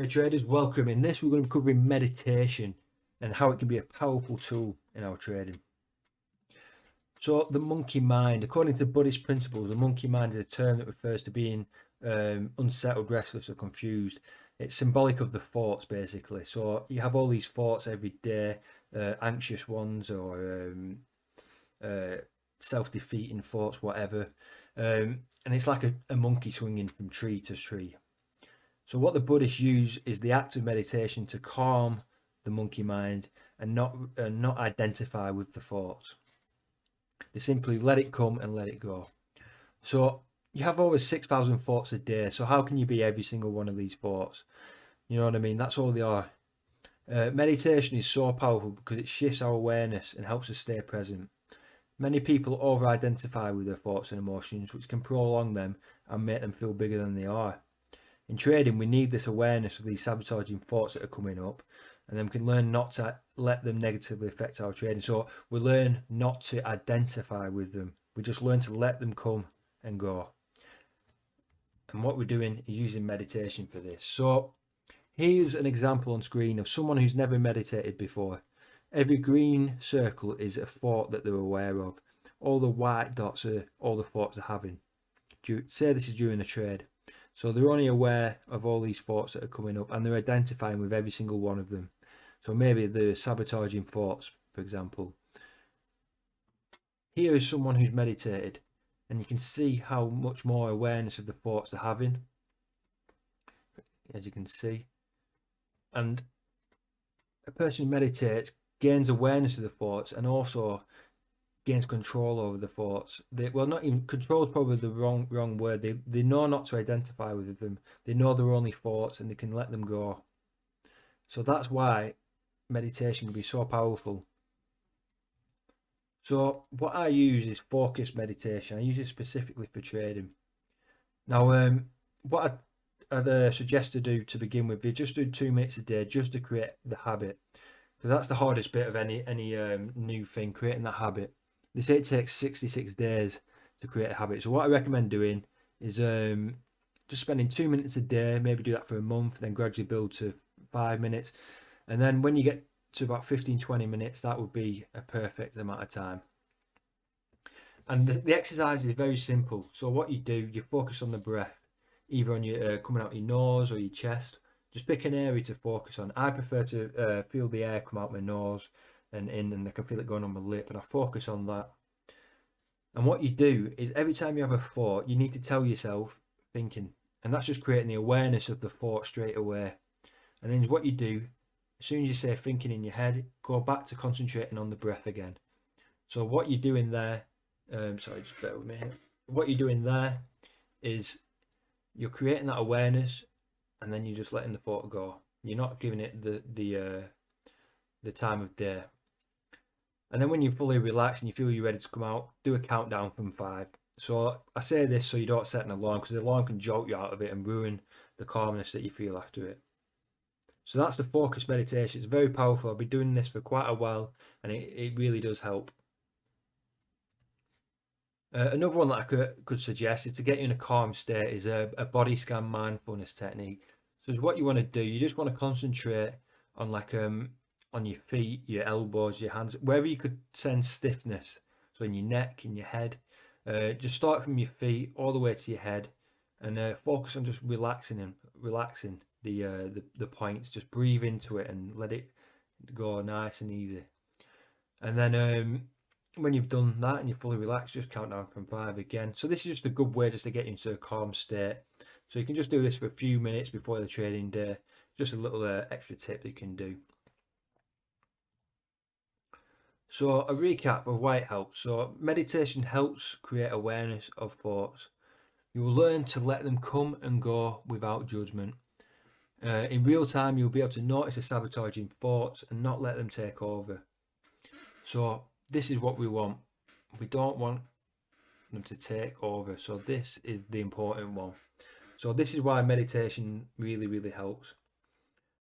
Hey traders, welcome. In this, we're going to be covering meditation and how it can be a powerful tool in our trading. So, the monkey mind, according to Buddhist principles, the monkey mind is a term that refers to being unsettled, restless, or confused. It's symbolic of the thoughts, basically. So, you have all these thoughts every day, anxious ones or self-defeating thoughts, whatever. And it's like a monkey swinging from tree to tree. So what the Buddhists use is the act of meditation to calm the monkey mind and not identify with the thoughts. They simply let it come and let it go. So you have over 6,000 thoughts a day. So how can you be every single one of these thoughts? You know what I mean? That's all they are. Meditation is so powerful because it shifts our awareness and helps us stay present. Many people over-identify with their thoughts and emotions, which can prolong them and make them feel bigger than they are. In trading, we need this awareness of these sabotaging thoughts that are coming up, and then we can learn not to let them negatively affect our trading. So we learn not to identify with them. We just learn to let them come and go. And what we're doing is using meditation for this. So here's an example on screen of someone who's never meditated before. Every green circle is a thought that they're aware of. All the white dots are all the thoughts they're having. Say this is during a trade. So they're only aware of all these thoughts that are coming up and they're identifying with every single one of them. So maybe the sabotaging thoughts, for example. Here is someone who's meditated and you can see how much more awareness of the thoughts they're having, as you can see. And a person who meditates gains awareness of the thoughts and also gains control over the thoughts. Well, not even control is probably the wrong word. They know not to identify with them. They know they're only thoughts and they can let them go. So that's why meditation can be so powerful. So what I use is focused meditation. I use it specifically for trading. Now, what I'd suggest to do to begin with, you just do 2 minutes a day just to create the habit, because that's the hardest bit of any new thing, creating that habit. They say it takes 66 days to create a habit. So what I recommend doing is just spending 2 minutes a day, maybe do that for a month, then gradually build to 5 minutes. And then when you get to about 15-20 minutes, that would be a perfect amount of time. And the exercise is very simple. So what you do, you focus on the breath, either on your coming out your nose or your chest. Just pick an area to focus on. I prefer to feel the air come out my nose and in, and I can feel it going on my lip, and I focus on that. And what you do is every time you have a thought, you need to tell yourself thinking, and that's just creating the awareness of the thought straight away. And then what you do, as soon as you say thinking in your head, go back to concentrating on the breath again. So what you're doing there, sorry, just bear with me here. What you're doing there is you're creating that awareness, and then you're just letting the thought go. You're not giving it the time of day. And then when you're fully relaxed and you feel you're ready to come out, do a countdown from 5. So I say this so you don't set an alarm, because the alarm can jolt you out of it and ruin the calmness that you feel after it. So that's the focus meditation. It's very powerful. I've been doing this for quite a while and it really does help. Another one that I could suggest is to get you in a calm state is a body scan mindfulness technique. So what you want to do, you just want to concentrate on on your feet, your elbows, your hands, wherever you could sense stiffness. So in your neck, in your head, just start from your feet all the way to your head, and focus on just relaxing the points. Just breathe into it and let it go nice and easy. And then when you've done that and you're fully relaxed, just count down from 5 again. So this is just a good way just to get you into a calm state. So you can just do this for a few minutes before the trading day. Just a little extra tip that you can do. So a recap of why it helps. So meditation helps create awareness of thoughts. You will learn to let them come and go without judgment. In real time, you'll be able to notice the sabotaging thoughts and not let them take over. So this is what we want. We don't want them to take over. So this is the important one. So this is why meditation really, really helps.